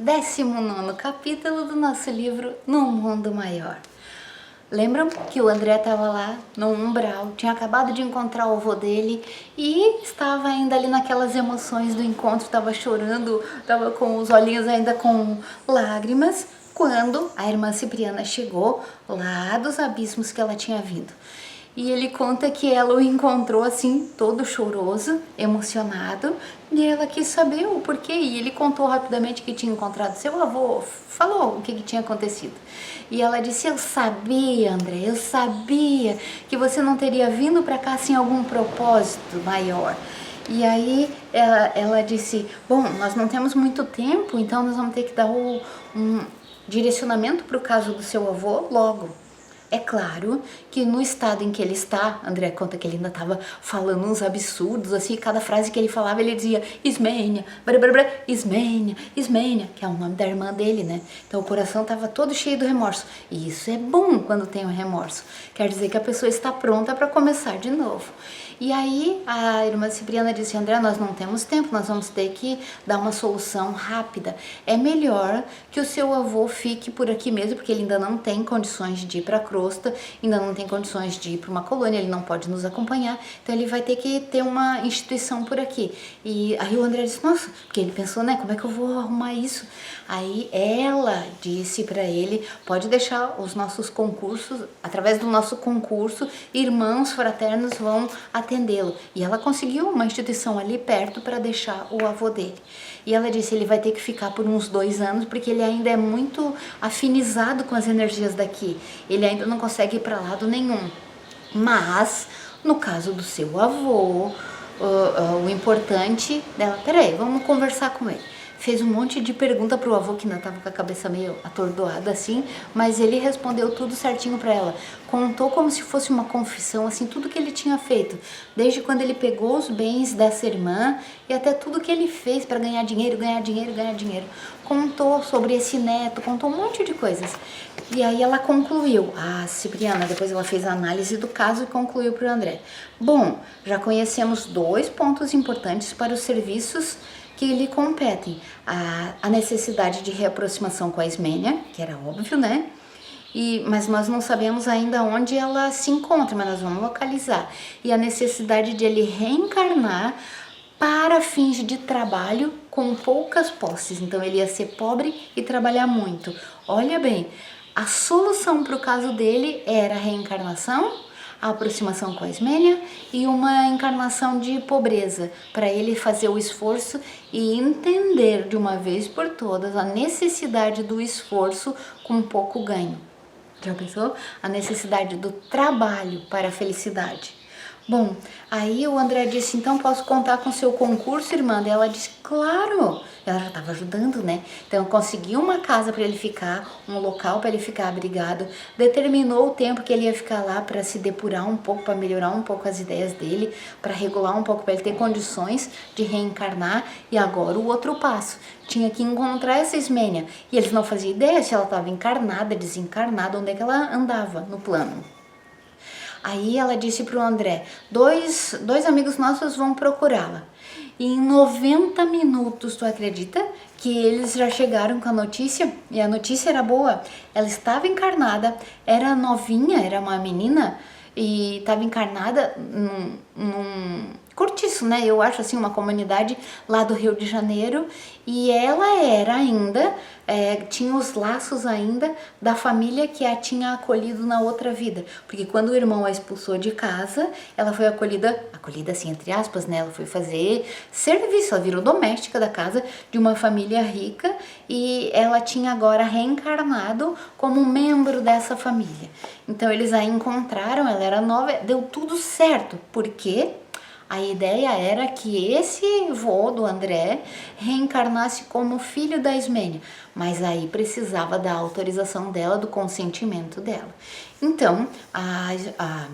19º capítulo do nosso livro No Mundo Maior. Lembram que o André estava lá no umbral, tinha acabado de encontrar o avô dele e estava ainda ali naquelas emoções do encontro, estava chorando, estava com os olhinhos ainda com lágrimas, quando a irmã Cipriana chegou lá dos abismos que ela tinha vindo. E ele conta que ela o encontrou assim, todo choroso, emocionado, e ela quis saber o porquê. E ele contou rapidamente que tinha encontrado seu avô, falou o que tinha acontecido. E ela disse: eu sabia, André, eu sabia que você não teria vindo para cá sem algum propósito maior. E aí ela disse: bom, nós não temos muito tempo, então nós vamos ter que dar um direcionamento para o caso do seu avô logo. É claro que no estado em que ele está, André conta que ele ainda estava falando uns absurdos, assim, cada frase que ele falava ele dizia Ismênia, Ismênia, Ismênia, que é o nome da irmã dele, né? Então o coração estava todo cheio do remorso. E isso é bom quando tem o remorso. Quer dizer que a pessoa está pronta para começar de novo. E aí a irmã Cipriana disse: André, nós não temos tempo, nós vamos ter que dar uma solução rápida. É melhor que o seu avô fique por aqui mesmo, porque ele ainda não tem condições de ir para a crosta, ainda não tem condições de ir para uma colônia, ele não pode nos acompanhar, então ele vai ter que ter uma instituição por aqui. E aí o André disse: nossa, porque ele pensou, né, como é que eu vou arrumar isso? Aí ela disse para ele: pode deixar os nossos concursos, através do nosso concurso, irmãos fraternos vão atendê-lo. E ela conseguiu uma instituição ali perto para deixar o avô dele. E ela disse: ele vai ter que ficar por uns 2 anos, porque ele ainda é muito afinizado com as energias daqui. Ele ainda não consegue ir para lado nenhum. Mas, no caso do seu avô, o importante dela... Peraí, vamos conversar com ele. Fez um monte de pergunta pro avô, que ainda estava com a cabeça meio atordoada assim, mas ele respondeu tudo certinho para ela. Contou como se fosse uma confissão, assim, tudo que ele tinha feito, desde quando ele pegou os bens dessa irmã e até tudo que ele fez para ganhar dinheiro. Contou sobre esse neto, contou um monte de coisas. E aí ela concluiu, a Cipriana, depois ela fez a análise do caso e concluiu para o André: bom, já conhecemos 2 pontos importantes para os serviços que lhe competem. A necessidade de reaproximação com a Ismênia, que era óbvio, né? Mas nós não sabemos ainda onde ela se encontra, mas nós vamos localizar. E a necessidade de ele reencarnar para fins de trabalho com poucas posses. Então ele ia ser pobre e trabalhar muito. Olha bem, a solução para o caso dele era a reencarnação, a aproximação com a Ismênia e uma encarnação de pobreza, para ele fazer o esforço e entender de uma vez por todas a necessidade do esforço com pouco ganho. Já pensou? A necessidade do trabalho para a felicidade. Bom, aí o André disse: então posso contar com o seu concurso, irmã? E ela disse: claro. Ela já estava ajudando, né? Então conseguiu uma casa para ele ficar, um local para ele ficar abrigado, determinou o tempo que ele ia ficar lá para se depurar um pouco, para melhorar um pouco as ideias dele, para regular um pouco, para ele ter condições de reencarnar. E agora o outro passo, tinha que encontrar essa Ismênia. E eles não faziam ideia se ela estava encarnada, desencarnada, onde é que ela andava no plano. Aí ela disse para o André: dois amigos nossos vão procurá-la. E em 90 minutos, tu acredita que eles já chegaram com a notícia? E a notícia era boa. Ela estava encarnada, era novinha, era uma menina, e estava encarnada num cortiço, né? Eu acho assim, uma comunidade lá do Rio de Janeiro, e ela era ainda, tinha os laços ainda da família que a tinha acolhido na outra vida, porque quando o irmão a expulsou de casa, ela foi acolhida assim, entre aspas, né? Ela foi fazer serviço, ela virou doméstica da casa de uma família rica, e ela tinha agora reencarnado como membro dessa família. Então eles a encontraram, ela era nova, deu tudo certo, porque a ideia era que esse vô do André reencarnasse como filho da Ismênia, mas aí precisava da autorização dela, do consentimento dela. Então, a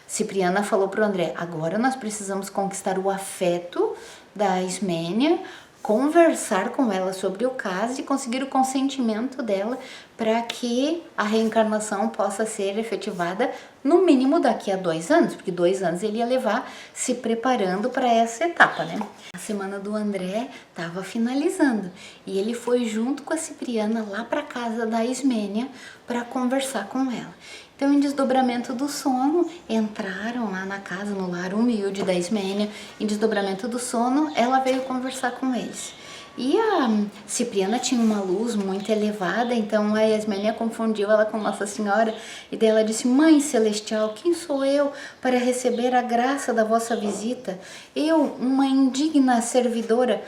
Cipriana falou para o André: agora nós precisamos conquistar o afeto da Ismênia, conversar com ela sobre o caso e conseguir o consentimento dela para que a reencarnação possa ser efetivada no mínimo daqui a 2 anos, porque 2 anos ele ia levar se preparando para essa etapa, né? A semana do André estava finalizando e ele foi junto com a Cipriana lá para casa da Ismênia para conversar com ela. Então, em desdobramento do sono, entraram lá na casa, no lar humilde da Ismênia. Em desdobramento do sono, ela veio conversar com eles. E a Cipriana tinha uma luz muito elevada, então a Ismênia confundiu ela com Nossa Senhora. E daí ela disse: Mãe Celestial, quem sou eu para receber a graça da vossa visita? Eu, uma indigna servidora.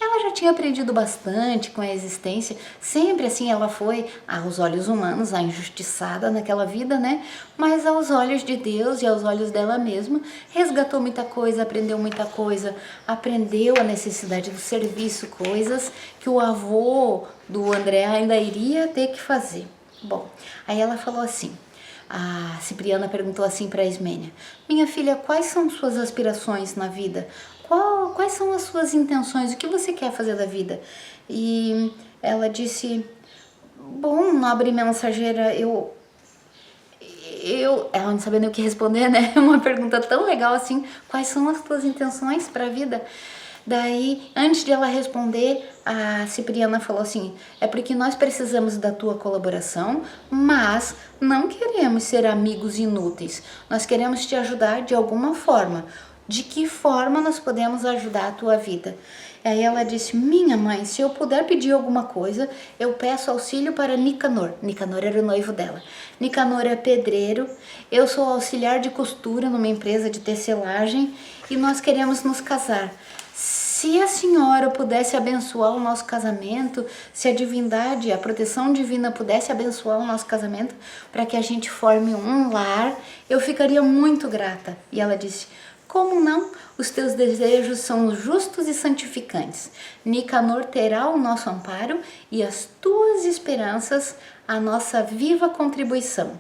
Ela já tinha aprendido bastante com a existência, sempre assim ela foi, aos olhos humanos, a injustiçada naquela vida, né? Mas aos olhos de Deus e aos olhos dela mesma, resgatou muita coisa, aprendeu muita coisa, aprendeu a necessidade do serviço, coisas que o avô do André ainda iria ter que fazer. Bom, aí ela falou assim, a Cipriana perguntou assim para a Ismênia: minha filha, quais são suas aspirações na vida? Quais são as suas intenções? O que você quer fazer da vida? E ela disse: bom, nobre mensageira, ela não sabia nem o que responder, né? Uma pergunta tão legal assim: quais são as tuas intenções para a vida? Daí, antes de ela responder, a Cipriana falou assim: é porque nós precisamos da tua colaboração, mas não queremos ser amigos inúteis. Nós queremos te ajudar de alguma forma. De que forma nós podemos ajudar a tua vida? Aí ela disse: minha mãe, se eu puder pedir alguma coisa, eu peço auxílio para Nicanor. Nicanor era o noivo dela. Nicanor é pedreiro, eu sou auxiliar de costura numa empresa de tecelagem e nós queremos nos casar. Se a senhora pudesse abençoar o nosso casamento, se a divindade, a proteção divina pudesse abençoar o nosso casamento para que a gente forme um lar, eu ficaria muito grata. E ela disse: como não? Os teus desejos são justos e santificantes. Nicanor terá o nosso amparo e as tuas esperanças a nossa viva contribuição.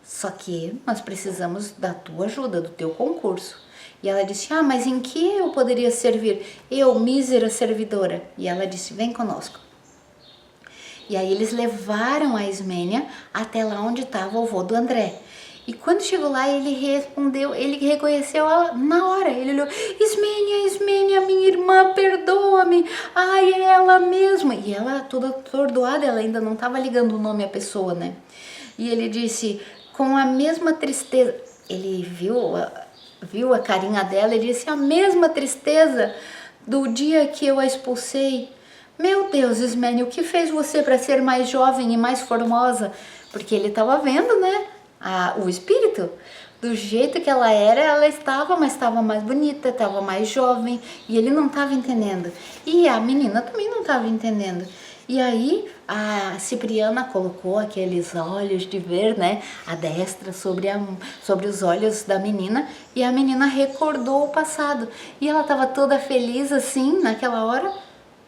Só que nós precisamos da tua ajuda, do teu concurso. E ela disse: ah, mas em que eu poderia servir? Eu, mísera servidora. E ela disse: vem conosco. E aí eles levaram a Ismênia até lá onde estava o vô do André. E quando chegou lá, ele respondeu, ele reconheceu ela na hora. Ele olhou: Ismênia, Ismênia, minha irmã, perdoa-me. Ai, é ela mesma. E ela toda atordoada, ela ainda não estava ligando o nome à pessoa, né? E ele disse, com a mesma tristeza, ele viu a carinha dela e disse: a mesma tristeza do dia que eu a expulsei. Meu Deus, Ismênia, o que fez você para ser mais jovem e mais formosa? Porque ele estava vendo, né? O espírito, do jeito que ela era, ela estava, mas estava mais bonita, estava mais jovem, e ele não estava entendendo. E a menina também não estava entendendo. E aí a Cipriana colocou aqueles olhos de ver, né, a destra sobre os olhos da menina, e a menina recordou o passado. E ela estava toda feliz assim, naquela hora,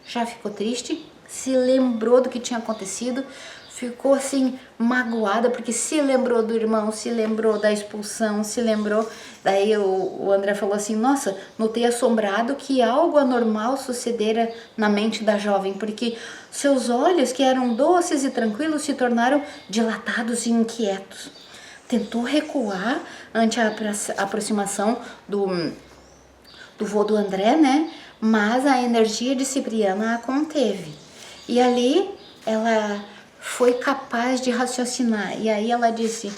já ficou triste, se lembrou do que tinha acontecido, ficou assim magoada, porque se lembrou do irmão, se lembrou da expulsão, se lembrou. Daí o André falou assim: nossa, notei assombrado que algo anormal sucedera na mente da jovem, porque seus olhos, que eram doces e tranquilos, se tornaram dilatados e inquietos. Tentou recuar ante a aproximação do vô do André, né? Mas a energia de Cipriana a conteve. E ali ela foi capaz de raciocinar. E aí ela disse: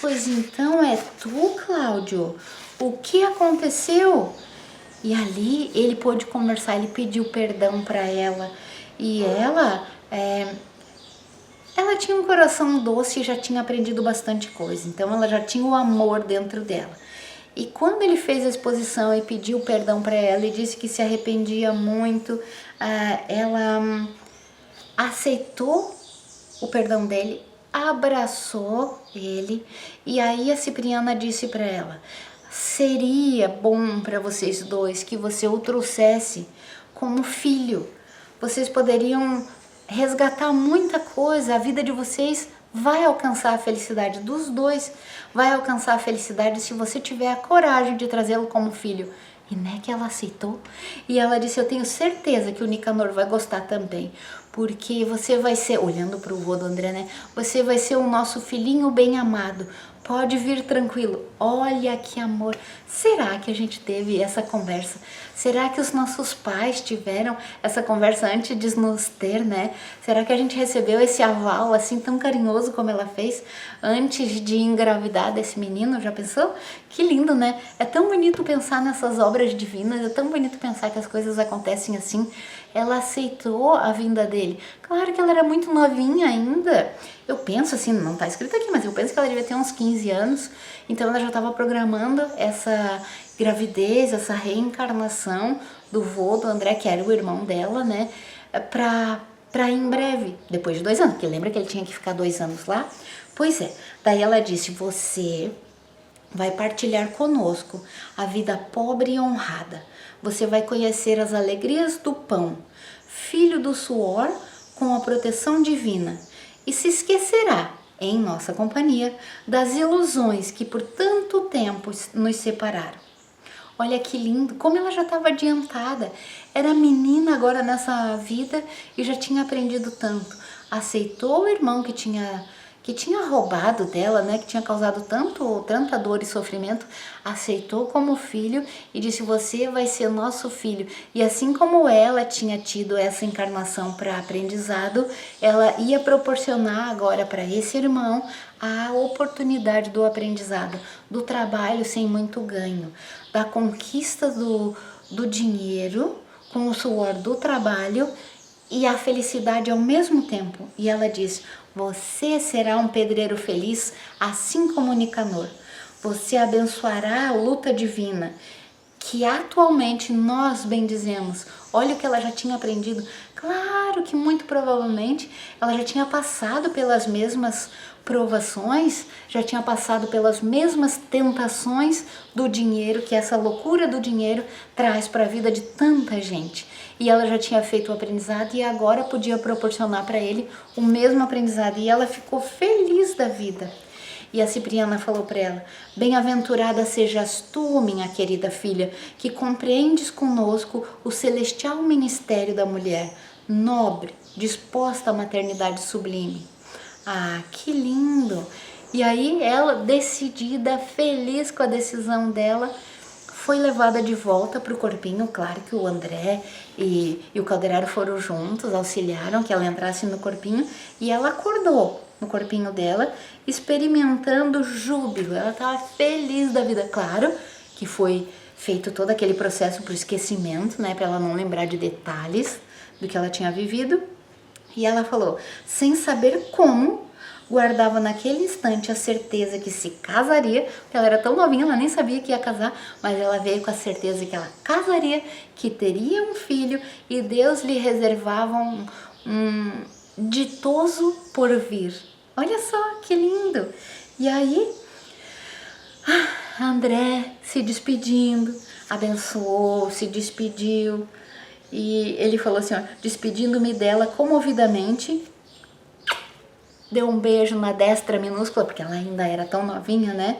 pois então é tu, Cláudio? O que aconteceu? E ali ele pôde conversar, ele pediu perdão para ela. E ela tinha um coração doce e já tinha aprendido bastante coisa. Então ela já tinha o amor dentro dela. E quando ele fez a exposição e pediu perdão para ela e disse que se arrependia muito, ela aceitou o perdão dele, abraçou ele. E aí a Cipriana disse para ela: seria bom para vocês dois que você o trouxesse como filho. Vocês poderiam resgatar muita coisa, a vida de vocês vai alcançar a felicidade dos dois, vai alcançar a felicidade se você tiver a coragem de trazê-lo como filho. E né que ela aceitou. E ela disse: eu tenho certeza que o Nicanor vai gostar também, porque você vai ser, olhando para o vô do André, né? Você vai ser o nosso filhinho bem amado, Pode vir tranquilo. Olha que amor. Será que a gente teve essa conversa? Será que os nossos pais tiveram essa conversa antes de nos ter, né? Será que a gente recebeu esse aval assim tão carinhoso como ela fez antes de engravidar desse menino? Já pensou? Que lindo, né? É tão bonito pensar nessas obras divinas, é tão bonito pensar que as coisas acontecem assim. Ela aceitou a vinda dele. Claro que ela era muito novinha ainda. Eu penso assim, não tá escrito aqui, mas eu penso que ela devia ter uns 15 anos. Então ela já estava programando essa gravidez, essa reencarnação do vô do André, que era o irmão dela, né? Pra em breve, depois de 2 anos. Porque lembra que ele tinha que ficar 2 anos lá? Pois é. Daí ela disse, você vai partilhar conosco a vida pobre e honrada. Você vai conhecer as alegrias do pão, filho do suor com a proteção divina, e se esquecerá, em nossa companhia, das ilusões que por tanto tempo nos separaram. Olha que lindo, como ela já estava adiantada, era menina agora nessa vida e já tinha aprendido tanto. Aceitou o irmão que tinha roubado dela, né, que tinha causado tanta dor e sofrimento, aceitou como filho e disse, você vai ser nosso filho. E assim como ela tinha tido essa encarnação para aprendizado, ela ia proporcionar agora para esse irmão a oportunidade do aprendizado, do trabalho sem muito ganho, da conquista do dinheiro com o suor do trabalho e a felicidade ao mesmo tempo. E ela diz, você será um pedreiro feliz, assim como Nicanor. Você abençoará a luta divina, que atualmente nós bendizemos. Olha o que ela já tinha aprendido. Claro que muito provavelmente ela já tinha passado pelas mesmas provações, já tinha passado pelas mesmas tentações do dinheiro, que essa loucura do dinheiro traz para a vida de tanta gente. E ela já tinha feito o aprendizado e agora podia proporcionar para ele o mesmo aprendizado. E ela ficou feliz da vida. E a Cipriana falou para ela, bem-aventurada sejas tu, minha querida filha, que compreendes conosco o celestial ministério da mulher, nobre, disposta à maternidade sublime. Ah, que lindo! E aí ela, decidida, feliz com a decisão dela, foi levada de volta para o corpinho. Claro que o André e o Calderaro foram juntos, auxiliaram que ela entrasse no corpinho e ela acordou no corpinho dela, experimentando júbilo. Ela estava feliz da vida. Claro que foi feito todo aquele processo por esquecimento, né, para ela não lembrar de detalhes do que ela tinha vivido. E ela falou, sem saber como, guardava naquele instante a certeza que se casaria, porque ela era tão novinha, ela nem sabia que ia casar, mas ela veio com a certeza que ela casaria, que teria um filho e Deus lhe reservava um ditoso porvir. Olha só que lindo! E aí, André se despedindo, abençoou, se despediu. E ele falou assim, ó, despedindo-me dela comovidamente, deu um beijo na destra minúscula, porque ela ainda era tão novinha, né?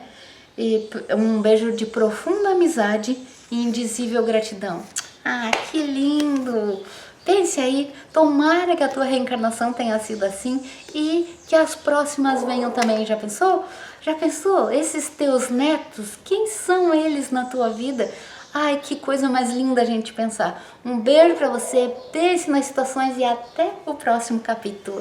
E um beijo de profunda amizade e indizível gratidão. Ah, que lindo! Pense aí, tomara que a tua reencarnação tenha sido assim e que as próximas venham também. Já pensou? Já pensou? Esses teus netos, quem são eles na tua vida? Ai, que coisa mais linda a gente pensar. Um beijo pra você, pense nas situações e até o próximo capítulo.